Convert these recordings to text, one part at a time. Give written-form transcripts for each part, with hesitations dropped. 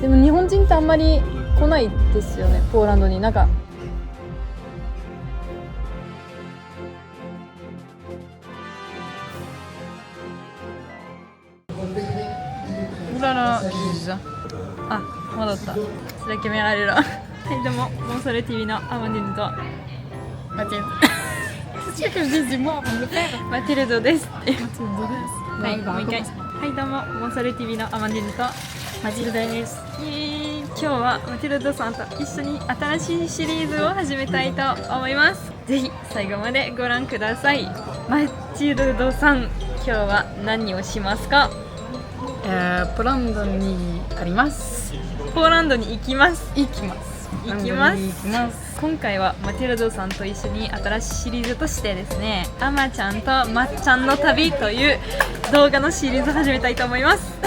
でも日本人ってあんまり来ないですよね、ポーランドに。なんか裏の技術あ、戻った。それ決められる。はい、どうも、モンソレ TV のアマンディヌとマティルマティルドです。はい、もう一回。はい、どうも、モンソレ TV のアマンディヌとマティルダです。今日はマティルドさんと一緒に新しいシリーズを始めたいと思います。ぜひ最後までご覧ください。マティルドさん、今日は何をしますか？ポーランドにあります。ポーランドに行きます。行きます。今回はマティルドさんと一緒に新しいシリーズとしてですね、アマちゃんとまっちゃんの旅という動画のシリーズを始めたいと思います。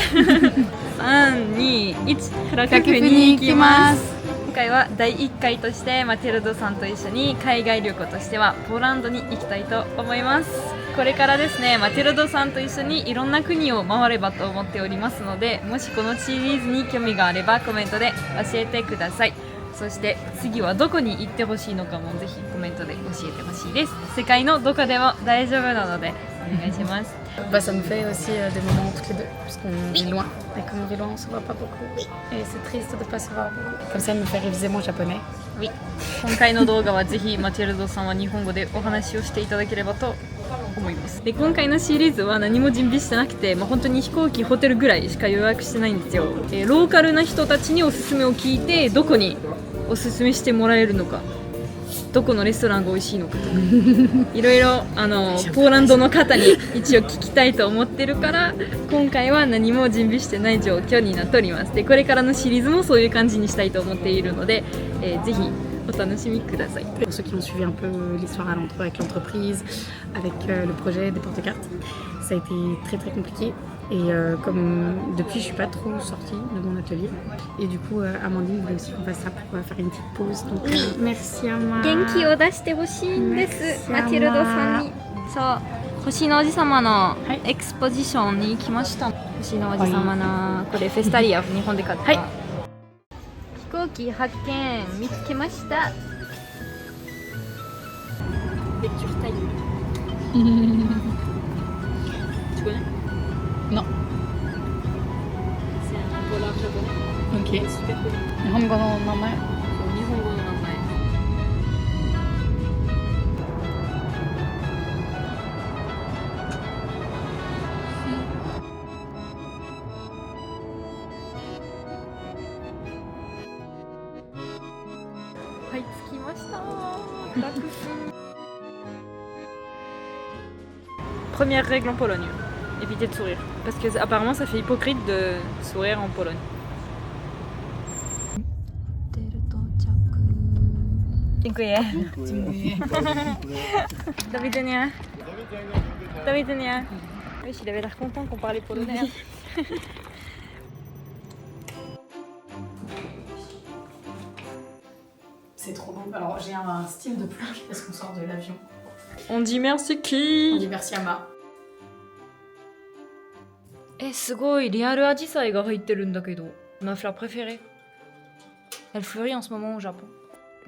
3、2、1、フラクフに行きます。今回は第1回としてマティルドさんと一緒に海外旅行としてはポーランドに行きたいと思います。これからですね、マティルドさんと一緒にいろんな国を回ればと思っておりますので、もしこのシリーズに興味があればコメントで教えてください。そして次はどこに行ってほしいのかもぜひコメントで教えてほしいです。世界のどこでも大丈夫なのでお願いします。Ça nous fait aussi des moments toutes les deux, puisqu'on vit loin. Et comme on vit loin, on se voit pas beaucoup. Et c'est triste de pas se voir beaucoup. Comme ça, elle me fait réviser mon japonais. Oui. 今回の動画はぜひマティルドさんは日本語でお話をしていただければと思います。で、今回のシリーズは何も準備してなくて、本当に飛行機、ホテルぐらいしか予約してないんですよ。ローカルな人たちにおすすめを聞いて、どこにおすすめしてもらえるのか、どこのレストランが美味しいのかとかいろいろポーランドの方に一応聞きたいと思ってるから、今回は何も準備してない状況になっております。で、これからのシリーズもそういう感じにしたいと思っているので、ぜひお楽しみください。Pour ceux qui ont suivi un peu l'histoire avec l'entreprise, avec le projet des porte-cartes, ça a été très très compliqué. Et comme depuis je suis pas trop sortie de mon atelier, et du coup Amandine voulait aussi qu'on fasse ça pour faire une petite pause. Donc merci à moi. 元気を出してほしいんです、マティルドさんに。そう、星の王子様のエクスポジションに来ました。星の王子様のこれフェスタリア、日本で買った、飛行機発見見つけました。Lecture taille. Tu connais? Non. C'est un polar japonais. Ok. Super cool. 日本語の名前。日本語の名前。はい、着きました。Première règle en Pologne, évitez de sourire. Parce que apparemment ça fait hypocrite de sourire en Pologne. Dziękuję. Do widzenia. Do widzenia. Oui, il avait l'air content qu'on parlait polonais. C'est trop beau. Alors j'ai un style de pluie parce qu'on sort de l'avion. On dit merci On qui? dit merci à Ma. すごいリアルアジサイが入ってるんだけど、Ma fleur préférée. Elle fleurit en ce moment au Japon.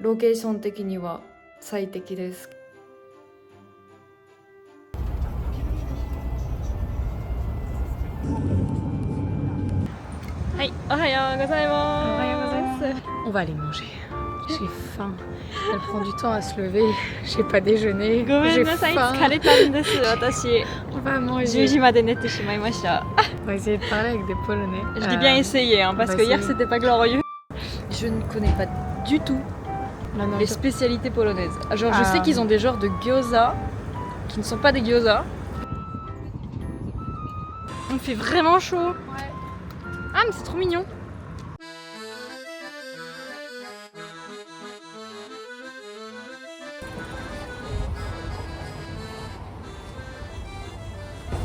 ロケーション的には最適です。はい、おはようございます。おはようございます。On va aller manger. J'ai faim. Elle prend du temps à se lever. J'ai pas déjeuné. ごめん J'ai なさい、 faim. 疲れたんです。私 On va 10 manger. 時まで寝てしまいました。 On va essayer de parler avec des Polonais. Je dis bien essayer, hein, parce on que va hier essayer. c'était pas glorieux. Je ne connais pas du tout La les nourriture. spécialités polonaises. Genre je sais qu'ils ont des genres de gyoza qui ne sont pas des gyoza. On fait vraiment chaud. Ah mais c'est trop mignon.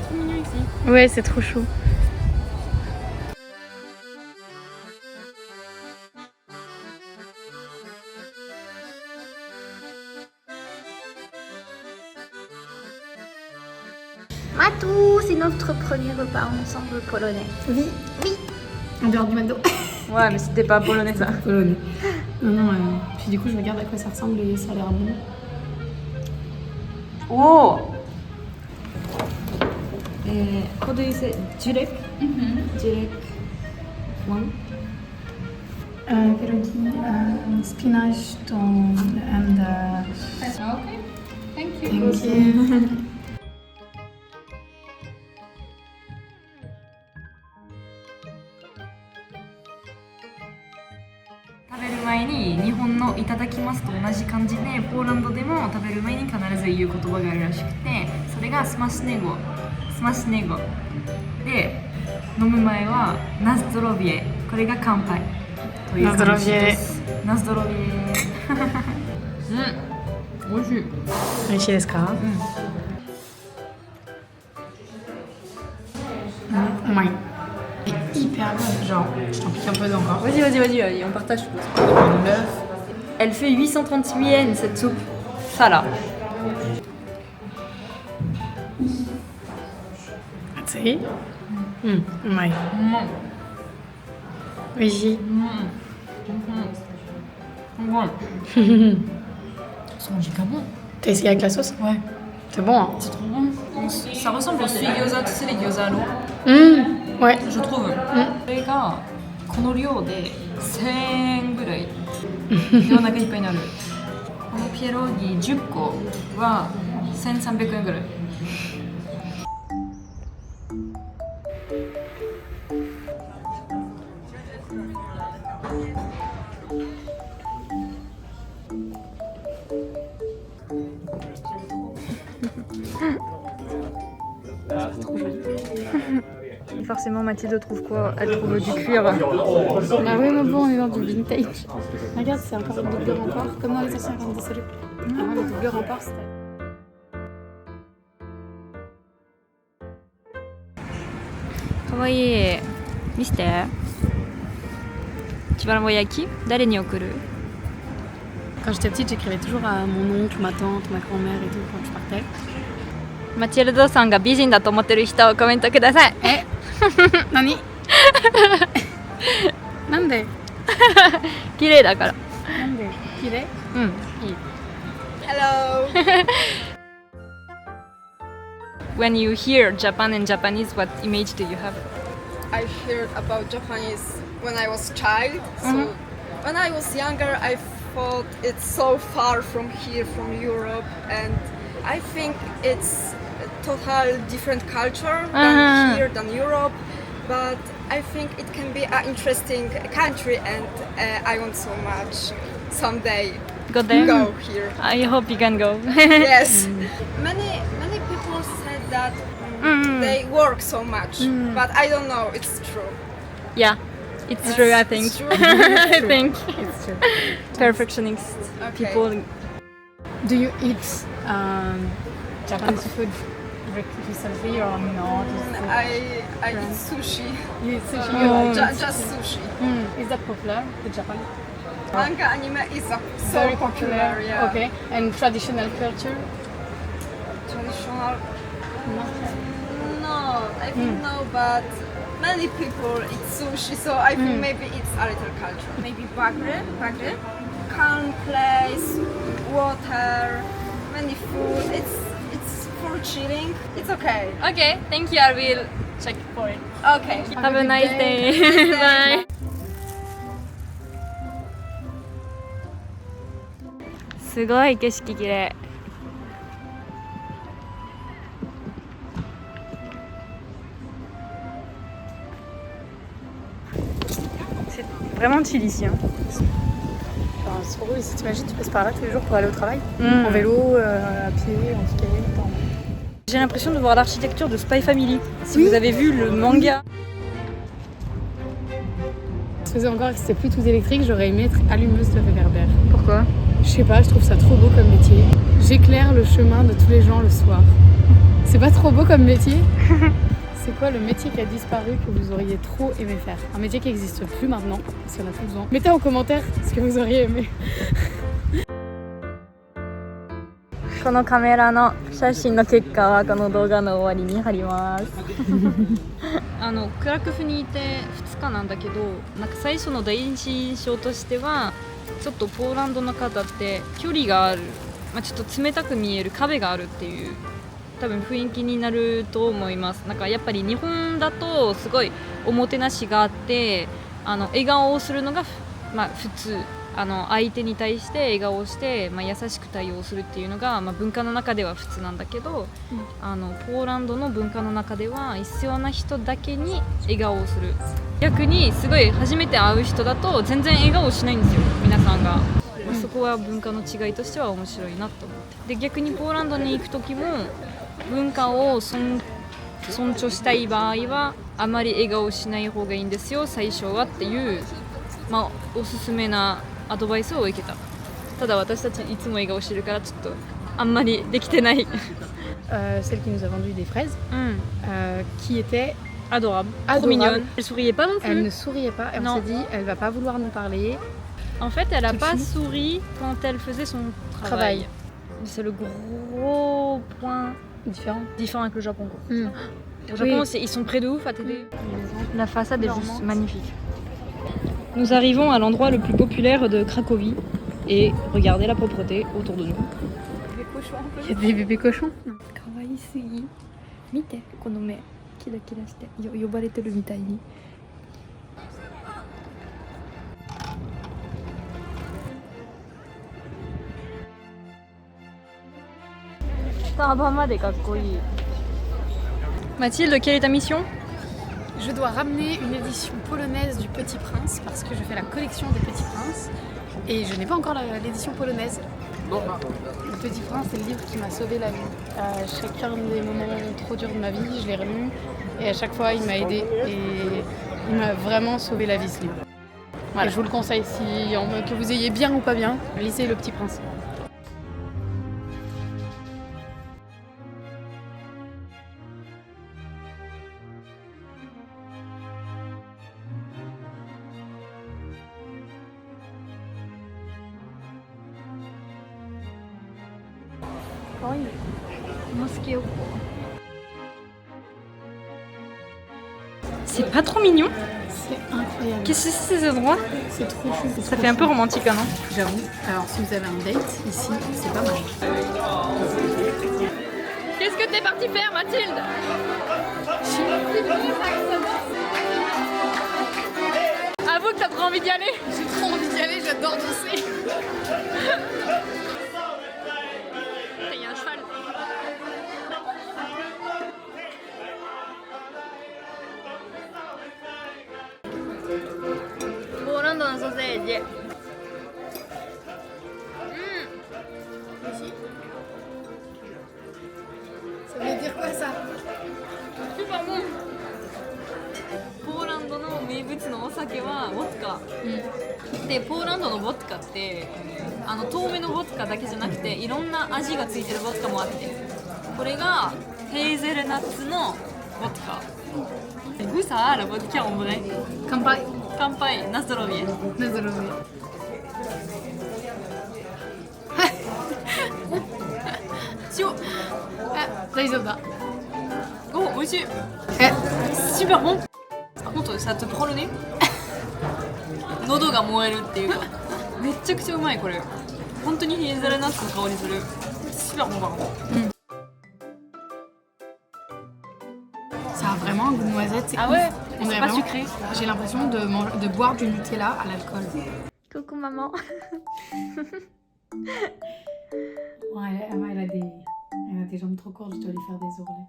Trop mignon ici. Ouais, c'est trop chaud. Matou, c'est notre premier repas ensemble polonais. Oui. Oui. En dehors du McDo. Ouais, mais c'était pas polonais ça. Polonais. Non, non, puis du coup, je regarde à quoi ça ressemble et ça a l'air bon. Oh! How do you say? Jurek? Jurek. One? Pierogi, spinach, and Okay, thank you. thank you. 食べる前に日本のいただきますと同じ感じでポーランドでも食べる前に必ず言う言葉があるらしくて、それがスマシネゴで、飲む前はナズドロビエ、これが乾杯という感じです。ナズドロビエうん、美味しい。美味しいですか？うまい。Hyper bonne, genre, je t'en pique un peu encore. Vas-y, on partage. L'œuf. Elle fait 830 yens cette soupe. Ça là. 熱い？うん、うまい。美味しい。Son giga bon. T'as essayé avec la sauce? Ouais. C'est bon, hein? C'est trop bon. Ça ressemble au sui gyoza, tu sais les gyoza à l'eau. Ouais. Je trouve. これがこの量で1000円ぐらいでお腹いっぱいになる。このピエロギ10個は1300円ぐらい。Forcément, Mathilde trouve quoi? Elle trouve du cuir. Bah oui, mais bon, on est dans du vintage. Regarde, c'est encore une double rempart, comme dans les anciens grands désolés. Avant, les doubles remparts, c'était... かわいい。見せて。Tu vas l'envoyer à qui? 誰に送る? Quand j'étais petite, j'écrivais toujours à mon oncle, ma tante, ma grand-mère et tout quand je partais. マチルドさんが美人だと思ってる人コメントください。何なんで綺麗だから。なんで綺麗うん。いい。 Hello. When you hear Japan and Japanese, what image do you have? I heard about Japanese when I was child. So when I was younger, I thought it's so far from here, from Europe, and I think it's a total different culture than here, than Europe. But I think it can be an interesting country, and I want so much someday Go there? go here. I hope you can go. Yes, many people said that they work so much, but I don't know. It's true. Yeah, it's true. I think. It's true. I think It's true. perfectionist Okay. people. Do you eat Japanese food recently or not? I eat sushi. You eat sushi? Just sushi. Is that popular, the Japan? Manga anime is so Very popular. Yeah. Okay. And traditional culture? Traditional? No, I think no, but many people eat sushi, so I think maybe it's a little culture. Maybe bagre, calm place, water, many food. It's for chilling. It's okay. Okay, thank you. I will check for it. Okay. Have a nice day. Bye. すごい景色綺麗。C'est vraiment chill ici. Hein. Enfin, c'est trop beau ici, t'imagines, tu passes par là tous les jours pour aller au travail? En vélo, à pied, en skate. J'ai l'impression de voir l'architecture de Spy Family. Si vous avez vu le manga. Je faisais encore que c'était plus tout électrique, j'aurais aimé être allumeuse de réverbère. Pourquoi? Je sais pas, je trouve ça trop beau comme métier. J'éclaire le chemin de tous les gens le soir. C'est pas trop beau comme métier? C'est quoi le métier qui a disparu que vous auriez trop aimé faire? Un métier qui n'existe plus maintenant, parce qu'on a plus besoin. Mettez en commentaire ce que vous auriez aimé. このカメラの写真の結果はこの動画の終わりに貼ります。クラクフにいて2かなんだけど、なんか最初の第一印象としてはちょっとポーランドの方って距離がある、ちょっと冷たく見える壁があるっていう多分雰囲気になると思います。なんかやっぱり日本だとすごいおもてなしがあって、笑顔をするのが普通、相手に対して笑顔をして、優しく対応するっていうのが、文化の中では普通なんだけど、ポーランドの文化の中では必要な人だけに笑顔をする。逆にすごい初めて会う人だと全然笑顔しないんですよ、皆さんが。そこは文化の違いとしては面白いなと思って。で逆にポーランドに行く時も文化を尊重したい場合はあまり笑顔しない方がいいんですよ最初はっていう、おすすめなアドバイスを受けた。ただ私たちいつも笑顔してるからちょっとあんまりできてない。Celle qui nous a vendu des fraises, うん、 qui était adorable, trop Adorable. mignonne. Elle souriait pas non elle plus. ne souriait pas et on Non. s'est dit elle va pas vouloir nous parler. En fait, elle a Tout de pas suite. souri quand elle faisait son travail. C'est le gros point différent avec le Japon, quoi. Au Japon, ils sont près de ouf à t'aider. La façade est juste magnifique. Nous arrivons à l'endroit le plus populaire de Cracovie et regardez la propreté autour de nous. Il y a des bébés cochons. かわいすぎ。見てこの目、キラキラして呼ばれてるみたいに。Mathilde, quelle est ta mission? Je dois ramener une édition polonaise du Petit Prince parce que je fais la collection des Petits Princes et je n'ai pas encore l'édition polonaise. Le Petit Prince, c'est le livre qui m'a sauvé la vie. À chacun des moments trop durs de ma vie, je l'ai relu et à chaque fois, il m'a aidé et il m'a vraiment sauvé la vie ce livre. Voilà, je vous le conseille, que vous ayez bien ou pas bien, lisez Le Petit Prince. C'est pas trop mignon? C'est incroyable. Qu'est-ce que c'est ces endroits? C'est trop chou. Ça fait un peu romantique, hein, non? J'avoue. Alors, si vous avez un date ici, c'est pas mal. Qu'est-ce que t'es partie faire, Mathilde? Avoue que t'as trop envie d'y aller. J'ai trop envie d'y aller, j'adore danser. Il y a un cheval. ポーランドのソーセージ。Ça veut dire quoi ça? Super bon. ポーランドの名物のお酒はウォッカ、でポーランドのウォッカって透明のウォッカだけじゃなくていろんな味がついてるウォッカもあって、これがヘーゼルナッツのウォッカ。Goût ça a la vodka en vrai. Kampai. Kampai, na zdrowie. Na zdrowie. 塩。Ah, 大丈夫だ。Oh, 美味しい。Super bon. Par contre, ça te prend le nez. 喉が燃えるっていうか、めっちゃくちゃうまいこれ。本当にヘーゼルナッツの香りする。Super bon par contre. Ça a vraiment un goût de noisette. C'est Ah ouais, on c'est est pas vraiment... sucré. J'ai l'impression de boire du Nutella à l'alcool. Coucou maman. Ouais, elle a des jambes trop courtes, je dois lui faire des ourlets.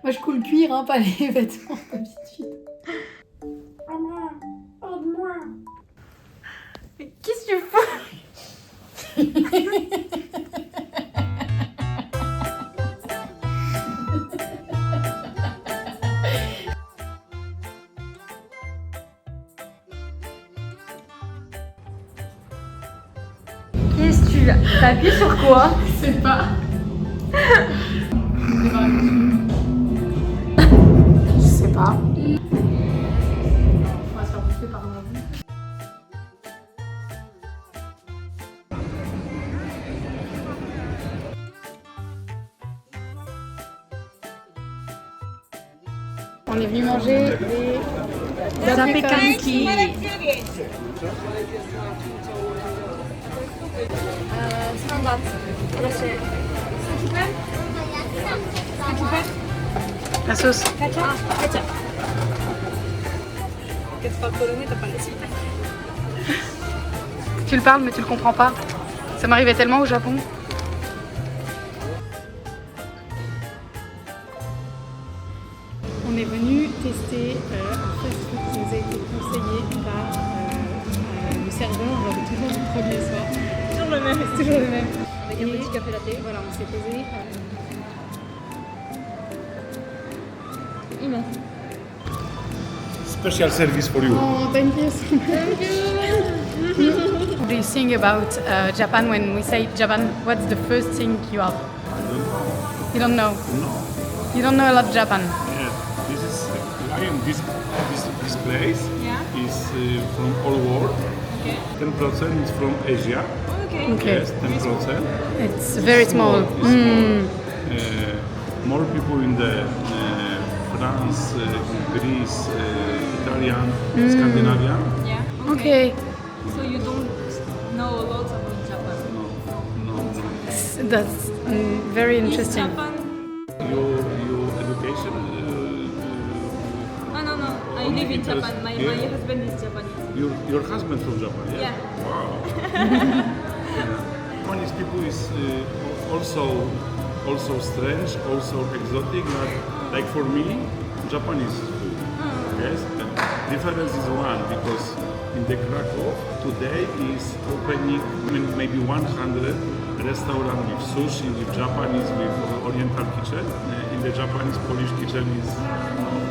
Moi je coule le cuir, hein, pas les vêtements d'habitude. Aide-moi. Mais qu'est-ce que tu fous? Qu'est-ce que tu as? T'as appuyé sur quoi? Je sais pas. Je sais pas. On va se faire bouffer par un ordi. On est venu manger des Zapekanki. La sauce. Tu le parles mais tu le comprends pas. Ça m'arrivait tellement au Japon. On est venu tester un fast-food qui nous a été conseillé par le serveur lors de toujours du premier soir. Toujours le même. C'est toujours le même. Avec un petit café latte. Voilà, on s'est posé. Special service for you. Oh, thank you so much. What do you think about Japan when we say Japan? What's the first thing you have? You don't know? No. You don't know a lot of Japan? Yeah, this is this place is from all world. 10% is from Asia. Okay. Yes, 10%. It's very small. More people in the France, Greece, Italian, Scandinavia. Yeah. Okay. So you don't know a lot about Japan. No. That's very interesting. Japan? Your education. Oh no, I live in Japan. My husband is Japanese. Your husband from Japan. Yeah. Yeah. Wow. Japanese people is also strange, also exotic. Like for me, Japanese food. Yes. The difference is one because in the Krakow today is opening maybe 100 restaurants with sushi, with Japanese, with Oriental kitchen. In the Japanese Polish kitchen is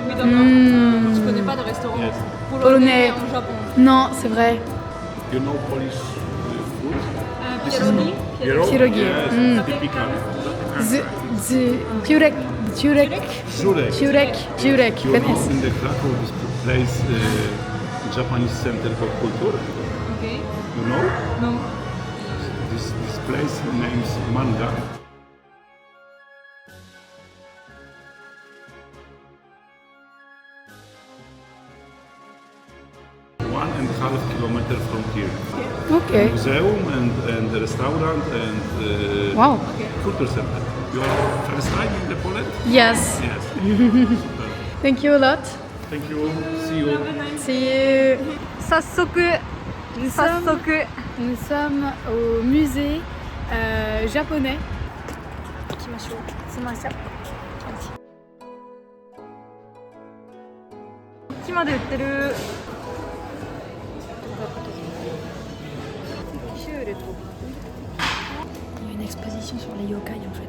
Mais d'accord. Je connais pas de restaurant Yes. polonais en Japon. Non, c'est vrai. you know Polish food. Pierogi. Pierogi. Yes, typical. Jurek. Żurek. Jurek. You know in the Krakow this place Japanese Center for Culture. Okay. You know No. this place names Manga. One and a half kilometer from here. Okay. Museum and the restaurant and Wow. culture center. You are first time in the Poland? Yes. Yes. Super. Thank you a lot. Thank you. See you. See you. 早速 Nous sommes au musée japonais. 行きましょう。すみません。木まで売ってる。シュールと。Il y a une exposition sur les yokai en fait.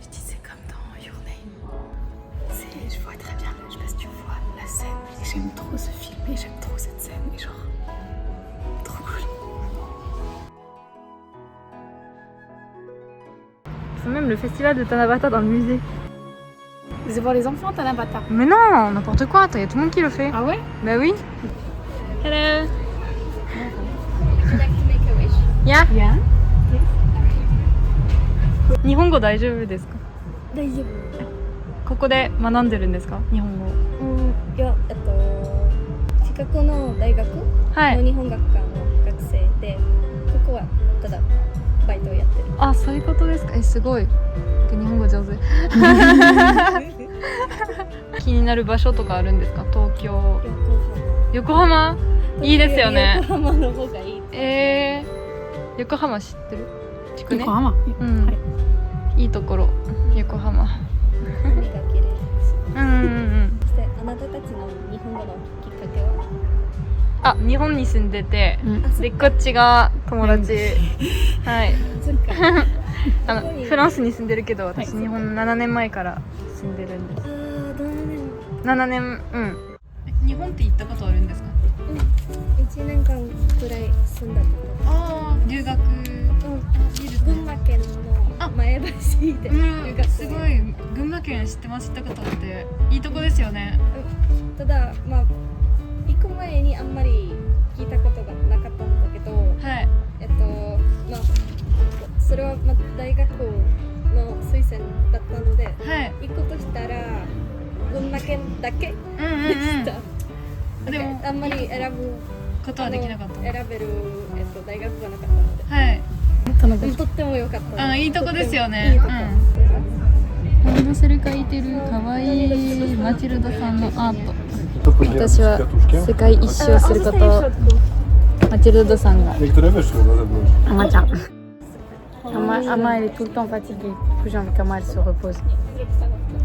Je disais comme dans Your Name. Je vois très bien, je sais pas si tu vois la scène. Et j'aime trop ce film et j'aime trop cette scène. Et genre, trop cool. Il faut même le festival de Tanabata dans le musée. C'est pour les enfants, Tanabata. Mais non, n'importe quoi, il y a tout le monde qui le fait. Ah ouais? Bah oui. Hello. Would you like to make a wish? Yeah. Yeah. 日本語大丈夫ですか？大丈夫。ここで学んでるんですか？日本語。いや、近くの大学はいの日本学科の学生で、ここはただバイトをやってる。あ、そういうことですか。すごい。日本語上手。気になる場所とかあるんですか？東京。横浜。いいですよね。横浜の方がいい。横浜知ってる？地区ね。 Yokohama. うん。いいところ。横浜。海が綺麗です。うんうんうん。そしてあなたたちの日本語のきっかけは？あ、日本に住んでて、うんでこっちが友達。はい。そっか。フランスに住んでるけど、私日本7年前から住んでるんです。どうね。 7年、うん。日本って行ったことあるんですか？ 1年間くらい住んだことが。ああ、留学。いいです群馬県の前橋で留学。すごい。群馬県知ってます。行ったことあって、いいとこですよね。ただまあ行く前にあんまり聞いたことがなかったんだけど、はい。まあすそれはまあ大学の推薦だったので、はい行くとしたら群馬県だけでした。でもあんまり選ぶことはできなかった。選べる、大学がなかったので、はい。とっても良かった。いいとこですよね。いいとこ。ランドセル描いてる可愛いマチルダさんのアート。私は世界一周することをマチルダさんが。Ama Ama elle est tout le temps fatiguée. Du coup, j'ai envie qu'Ama elle se repose.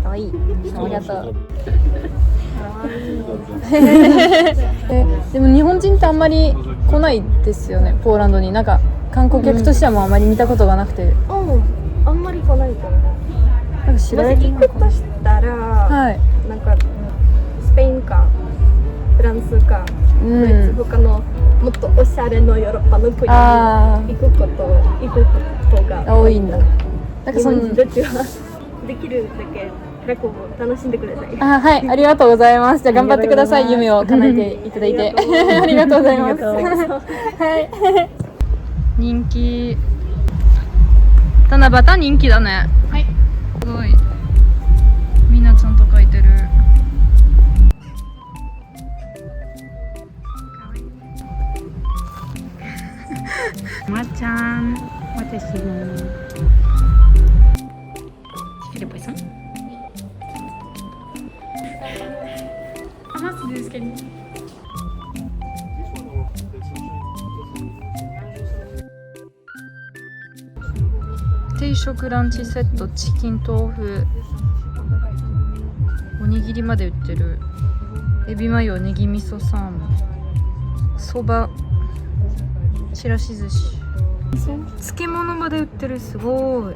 可愛い。ありがとう。でも日本人ってあんまり来ないですよね、ポーランドに。なんか観光客としてはもうあまり見たことがなくて。あんまり来ないと思う。なんか知られてるのかな。行くとしたら、はい。なんかスペインかフランスか、ドイツ他のもっとおしゃれのヨーロッパの国に行くことが多いんだ。なんかそのどっちはできるだけクラコブを楽しんでください。はい、ありがとうございます。じゃあ頑張ってください。夢を叶えていただいてありがとうございます。はい。人気。七夕人気だね。はい。すごい。みんなちゃんと書いてる。まちゃん、私も。Tu fais le poisson? Ah mince, c'est des escaliers. Teishokランチセット、チキン豆腐、おにぎりまで売ってる。エビマヨ、ネギ味噌サーモン、そば、ちらし寿司、漬物まで売ってる。すごい。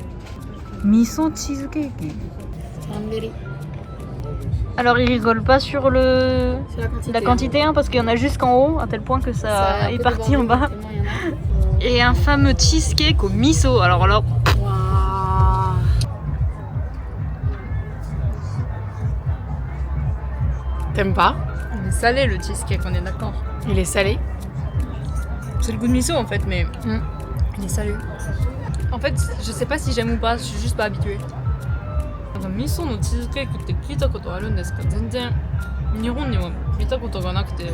味噌チーズケーキ。Alors ils rigolent pas sur la quantité hein, parce qu'il y en a jusqu'en haut à tel point que ça est parti en bas. Et un fameux cheesecake au miso. Alors là. T'aimes pas? Il est salé le cheesecake, on est d'accord. Il est salé. C'est le goût de miso en fait, mais il est salé. En fait, je sais pas si j'aime ou pas, je suis juste pas habituée. 味噌のチーズケーキって聞いたことあるんですか？全然日本には見たことがなくて。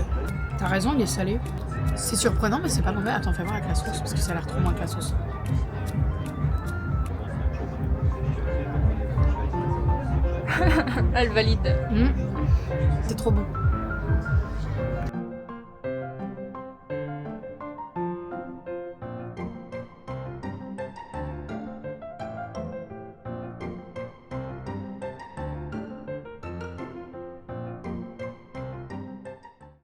T'as raison, il est salé. C'est surprenant, mais c'est pas mauvais. Attends, fais voir avec la sauce, parce que ça a l'air trop moins que la sauce. Elle valide. C'est trop bon.